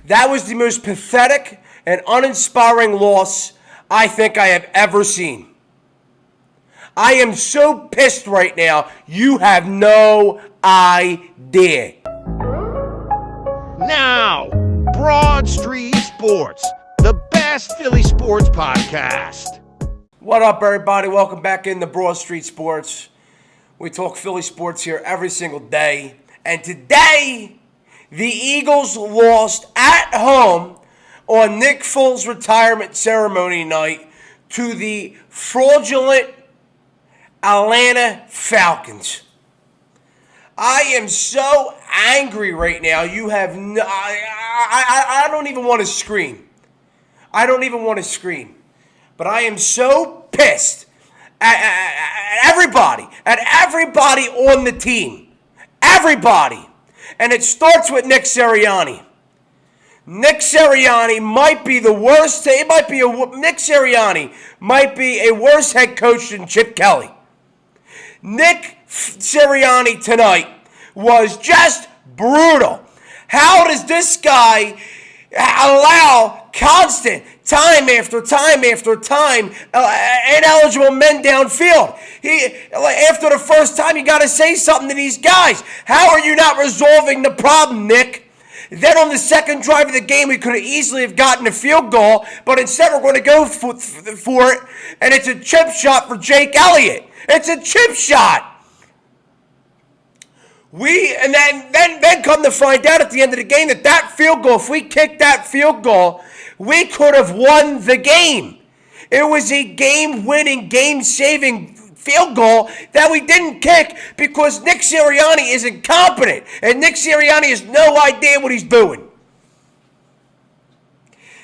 That was the most pathetic and uninspiring loss I think I have ever seen. I am so pissed right now, you have no idea. Now, Broad Street Sports, the best Philly sports podcast. What up, everybody? Welcome back into Broad Street Sports. We talk Philly sports here every single day. And today, the Eagles lost at home on Nick Foles' retirement ceremony night to the fraudulent Atlanta Falcons. I am so angry right now. You have no... I don't even want to scream. I don't even want to scream. But I am so pissed at everybody on the team. Everybody. And it starts with Nick Sirianni. Nick Sirianni might be the worst. Nick Sirianni might be a worse head coach than Chip Kelly. Nick Sirianni tonight was just brutal. How does this guy allow constant, time after time, ineligible men downfield? After the first time, you got to say something to these guys. How are you not resolving the problem, Nick? Then on the second drive of the game, we could have easily have gotten a field goal, but instead we're going to go for it, and it's a chip shot for Jake Elliott. It's a chip shot. Then come to find out at the end of the game that field goal, if we kicked that field goal, we could have won the game. It was a game-winning, game-saving field goal that we didn't kick because Nick Sirianni is incompetent, and Nick Sirianni has no idea what he's doing.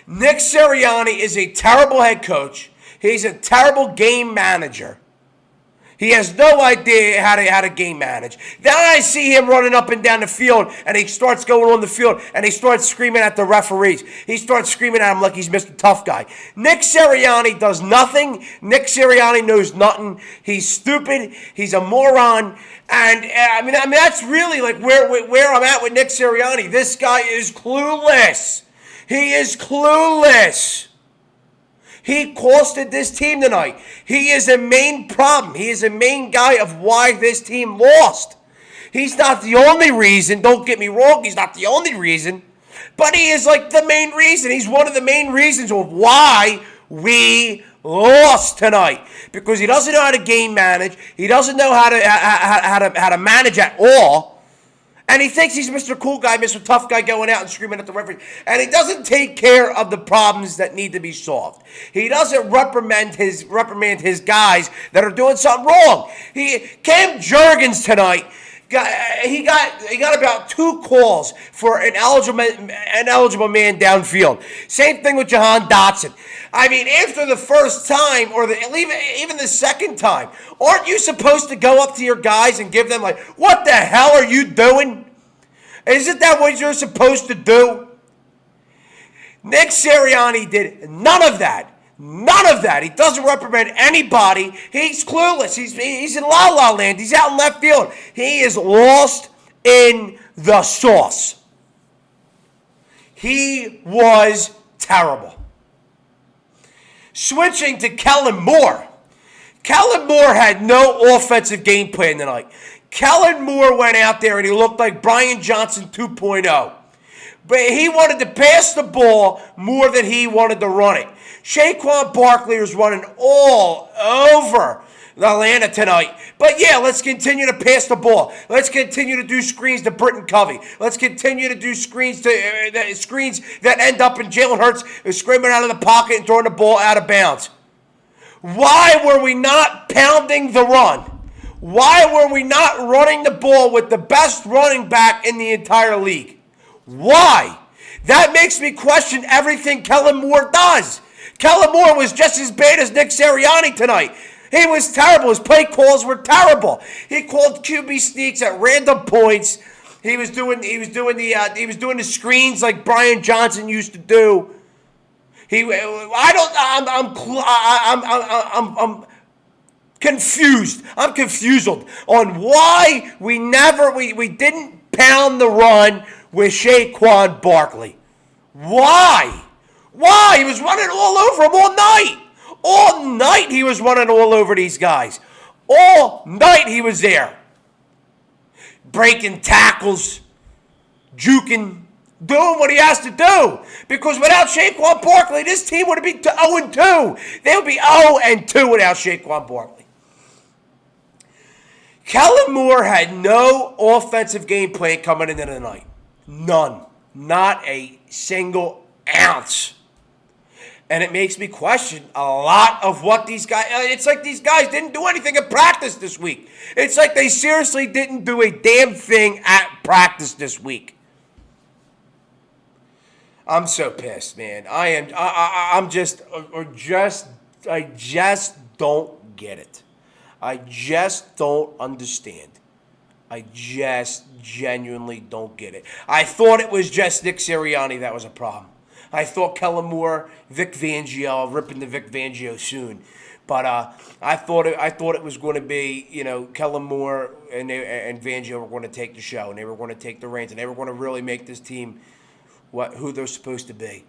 Nick Sirianni is a terrible head coach. He's a terrible game manager. He has no idea how to game manage. Then I see him running up and down the field, and he starts going on the field, and he starts screaming at the referees. He starts screaming at him like he's Mr. Tough Guy. Nick Sirianni does nothing. Nick Sirianni knows nothing. He's stupid. He's a moron. And I mean that's really like where I'm at with Nick Sirianni. This guy is clueless. He is clueless. He costed this team tonight. He is a main problem. He is a main guy of why this team lost. He's not the only reason. Don't get me wrong. He's not the only reason. But he is like the main reason. He's one of the main reasons of why we lost tonight. Because he doesn't know how to game manage. He doesn't know how to manage at all. And he thinks he's Mr. Cool Guy, Mr. Tough Guy going out and screaming at the referee. And he doesn't take care of the problems that need to be solved. He doesn't reprimand his guys that are doing something wrong. Cam Jurgens tonight, he got about 2 calls for an eligible man downfield. Same thing with Jahan Dotson. I mean, after the first time, or even the second time, aren't you supposed to go up to your guys and give them like, what the hell are you doing? Isn't that what you're supposed to do? Nick Sirianni did none of that. None of that. He doesn't reprimand anybody. He's clueless. He's in La La Land. He's out in left field. He is lost in the sauce. He was terrible. Switching to Kellen Moore. Kellen Moore had no offensive game plan tonight. Kellen Moore went out there and he looked like Brian Johnson 2.0. But he wanted to pass the ball more than he wanted to run it. Saquon Barkley was running all over Atlanta tonight. But yeah, let's continue to pass the ball. Let's continue to do screens to Britton Covey. Let's continue to do screens that end up in Jalen Hurts screaming out of the pocket and throwing the ball out of bounds. Why were we not pounding the run? Why were we not running the ball with the best running back in the entire league? Why? That makes me question everything Kellen Moore does. Kellen Moore was just as bad as Nick Sirianni tonight. He was terrible. His play calls were terrible. He called QB sneaks at random points. He was doing the screens like Brian Johnson used to do. I'm confused. I'm confused on why we didn't pound the run with Saquon Barkley. Why? Why? He was running all over them all night. All night he was running all over these guys. All night he was there. Breaking tackles, juking, doing what he has to do. Because without Saquon Barkley, this team would have been 0-2. They would be 0-2 without Saquon Barkley. Kellen Moore had no offensive game plan coming into the night. None. Not a single ounce. And it makes me question a lot of what these guys... It's like these guys didn't do anything at practice this week. It's like they seriously didn't do a damn thing at practice this week. I'm so pissed, man. I just don't get it. I just don't understand. I just genuinely don't get it. I thought it was just Nick Sirianni that was a problem. I thought Kellen Moore, Vic Fangio, I'll rip into Vic Fangio soon. But I thought it was going to be, Kellen Moore and Fangio were going to take the show, and they were going to take the reins, and they were going to really make this team who they're supposed to be.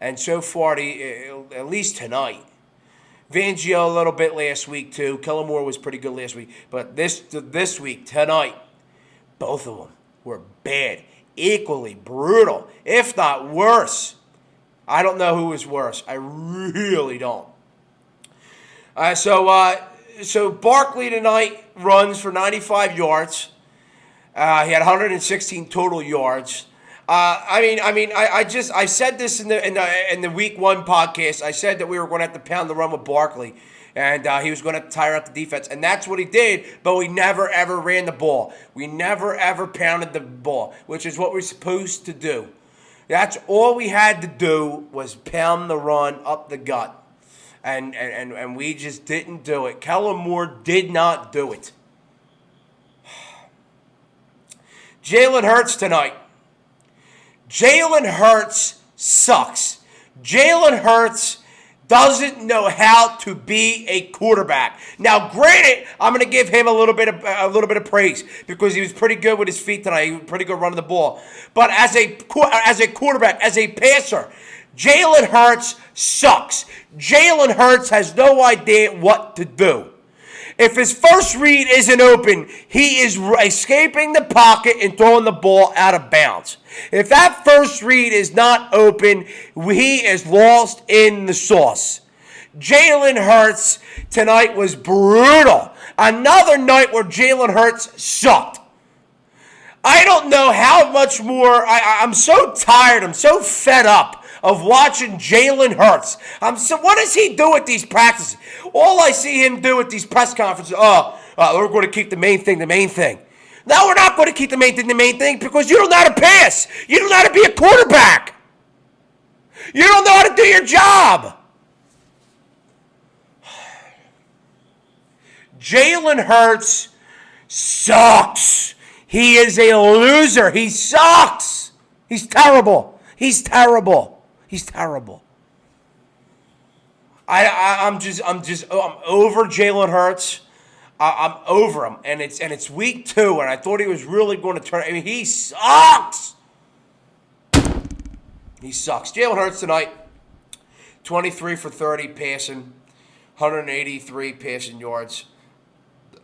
And so far, at least tonight, Fangio a little bit last week too. Kellen Moore was pretty good last week, but this week, tonight, both of them were bad, equally brutal, if not worse. I don't know who was worse. I really don't. So Barkley tonight runs for 95 yards. He had 116 total yards. I said this in the week 1 podcast. I said that we were going to have to pound the run with Barkley, and he was going to tire out the defense, and that's what he did. But we never ever ran the ball. We never ever pounded the ball, which is what we're supposed to do. That's all we had to do was pound the run up the gut. And we just didn't do it. Kellen Moore did not do it. Jalen Hurts tonight. Jalen Hurts sucks. Jalen Hurts doesn't know how to be a quarterback. Now, granted, I'm going to give him a little bit of praise because he was pretty good with his feet tonight. He was pretty good running the ball. But as a quarterback, as a passer, Jalen Hurts sucks. Jalen Hurts has no idea what to do. If his first read isn't open, he is escaping the pocket and throwing the ball out of bounds. If that first read is not open, he is lost in the sauce. Jalen Hurts tonight was brutal. Another night where Jalen Hurts sucked. I don't know how much more. I'm so tired. I'm so fed up of watching Jalen Hurts. What does he do at these practices? All I see him do at these press conferences, we're going to keep the main thing. No, we're not going to keep the main thing because you don't know how to pass. You don't know how to be a quarterback. You don't know how to do your job. Jalen Hurts sucks. He is a loser. He sucks. He's terrible. I'm over Jalen Hurts. I'm over him, and it's week 2, and I thought he was really going to turn. He sucks. Jalen Hurts tonight, 23 for 30 passing, 183 passing yards,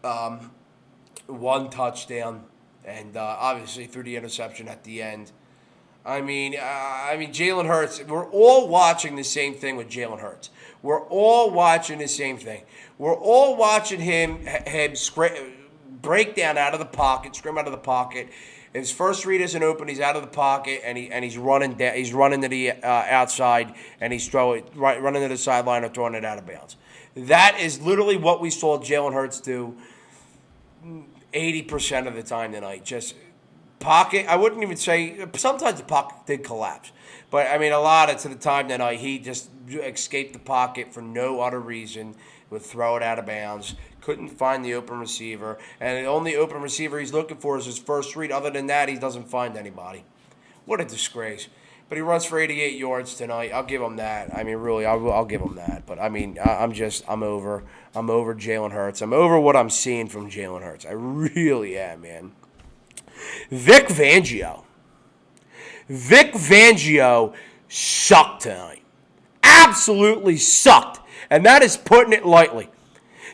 1 touchdown, and obviously threw the interception at the end. Jalen Hurts, we're all watching the same thing with Jalen Hurts. We're all watching the same thing. We're all watching him break down out of the pocket, scrim out of the pocket. His first read isn't open. He's out of the pocket, and he's running down. He's running to the outside, and he's running to the sideline or throwing it out of bounds. That is literally what we saw Jalen Hurts do 80% of the time tonight. Just pocket, I wouldn't even say, sometimes the pocket did collapse. But, a lot of the time tonight, he just escaped the pocket for no other reason, would throw it out of bounds, couldn't find the open receiver, and the only open receiver he's looking for is his first read. Other than that, he doesn't find anybody. What a disgrace. But he runs for 88 yards tonight. I'll give him that. Really, I'll give him that. But, I'm over Jalen Hurts. I'm over what I'm seeing from Jalen Hurts. I really am, man. Vic Fangio sucked tonight. Absolutely sucked. And that is putting it lightly.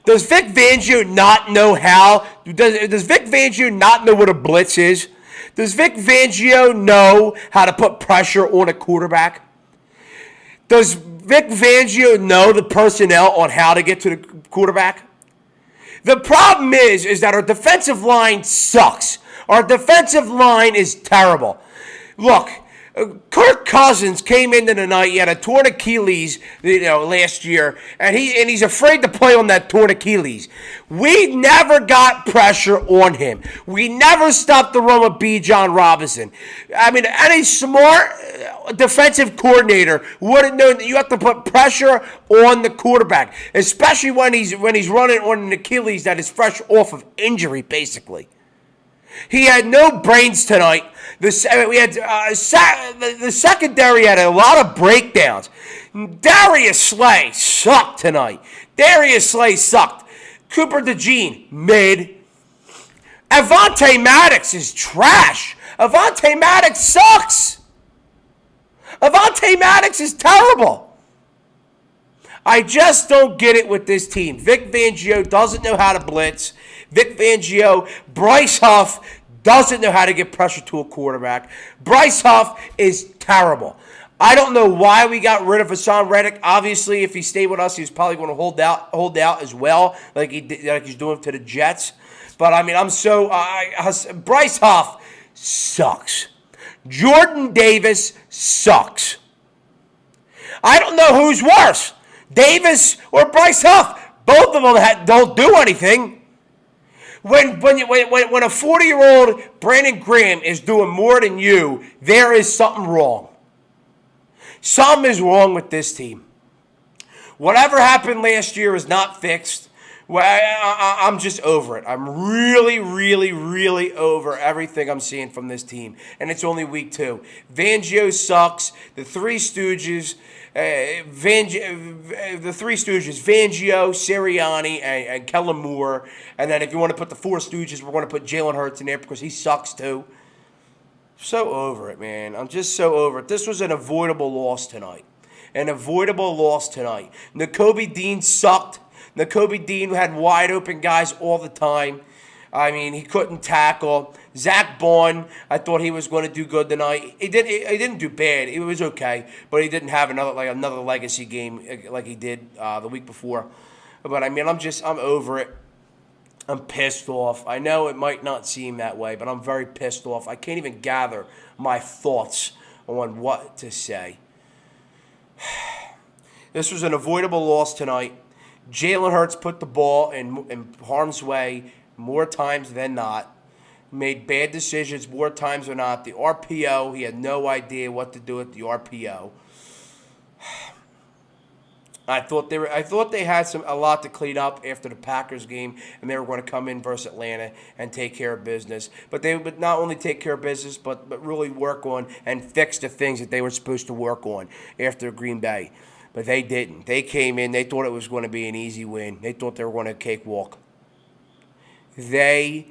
Does Vic Fangio not know how? Does Vic Fangio not know what a blitz is? Does Vic Fangio know how to put pressure on a quarterback? Does Vic Fangio know the personnel on how to get to the quarterback? The problem is that our defensive line sucks. Our defensive line is terrible. Look, Kirk Cousins came into the night. He had a torn Achilles, last year, and he's afraid to play on that torn Achilles. We never got pressure on him. We never stopped the run with Bijan Robinson. I mean, any smart defensive coordinator would have known that you have to put pressure on the quarterback, especially when he's running on an Achilles that is fresh off of injury, basically. He had no brains tonight. The secondary had a lot of breakdowns. Darius Slay sucked tonight. Cooper DeJean, mid. Avonte Maddox is trash. Avonte Maddox sucks. Avonte Maddox is terrible. I just don't get it with this team. Vic Fangio doesn't know how to blitz. Vic Fangio, Bryce Huff doesn't know how to get pressure to a quarterback. Bryce Huff is terrible. I don't know why we got rid of Hassan Reddick. Obviously, if he stayed with us, he was probably going to hold out as well, like he's doing to the Jets. But I mean, Bryce Huff sucks. Jordan Davis sucks. I don't know who's worse, Davis or Bryce Huff. Both of them don't do anything. When a 40-year-old Brandon Graham is doing more than you, there is something wrong. Something is wrong with this team. Whatever happened last year is not fixed. I'm just over it. I'm really, really, really over everything I'm seeing from this team. And it's only week 2. Fangio sucks. The Three Stooges, Fangio, Sirianni, and Kellen Moore. And then if you want to put the Four Stooges, we're going to put Jalen Hurts in there because he sucks too. So over it, man. I'm just so over it. This was an avoidable loss tonight. Nakobe Dean sucked. Nakobe Dean had wide open guys all the time. I mean, he couldn't tackle. Zach Bond, I thought he was going to do good tonight. He didn't do bad. It was okay, but he didn't have another legacy game like he did the week before. But I mean, I'm over it. I'm pissed off. I know it might not seem that way, but I'm very pissed off. I can't even gather my thoughts on what to say. This was an avoidable loss tonight. Jalen Hurts put the ball in harm's way more times than not. Made bad decisions more times than not. The RPO, he had no idea what to do with the RPO. I thought they had a lot to clean up after the Packers game, and they were going to come in versus Atlanta and take care of business. But they would not only take care of business, but really work on and fix the things that they were supposed to work on after Green Bay. But they didn't. They came in. They thought it was going to be an easy win. They thought they were going to cakewalk. They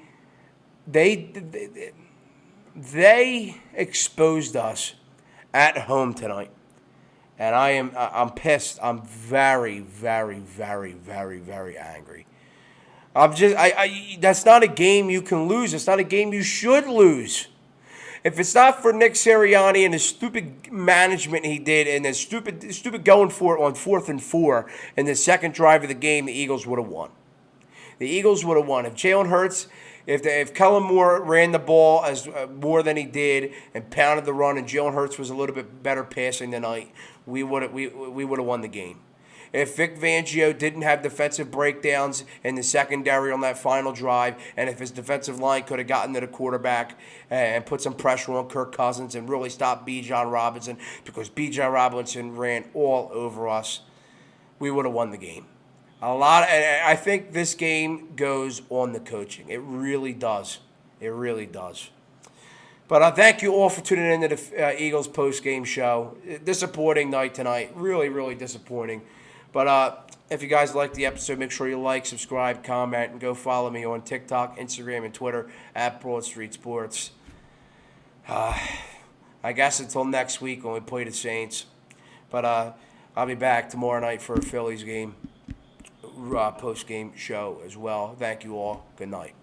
exposed us at home tonight. And I'm pissed. I'm very, very, very, very, very angry. That's not a game you can lose. It's not a game you should lose. If it's not for Nick Sirianni and the stupid management he did and the stupid going for it on 4th and 4 in the second drive of the game, the Eagles would have won. If Jalen Hurts, if Kellen Moore ran the ball as more than he did and pounded the run, and Jalen Hurts was a little bit better passing tonight, we would have won the game. If Vic Fangio didn't have defensive breakdowns in the secondary on that final drive, and if his defensive line could have gotten to the quarterback and put some pressure on Kirk Cousins and really stopped Bijan Robinson, because Bijan Robinson ran all over us, we would have won the game. I think this game goes on the coaching. It really does. It really does. But I thank you all for tuning in to the Eagles post-game show. Disappointing night tonight. Really, really disappointing. But if you guys like the episode, make sure you like, subscribe, comment, and go follow me on TikTok, Instagram, and Twitter at Broad Street Sports. I guess until next week when we play the Saints. But I'll be back tomorrow night for a Phillies game, post-game show as well. Thank you all. Good night.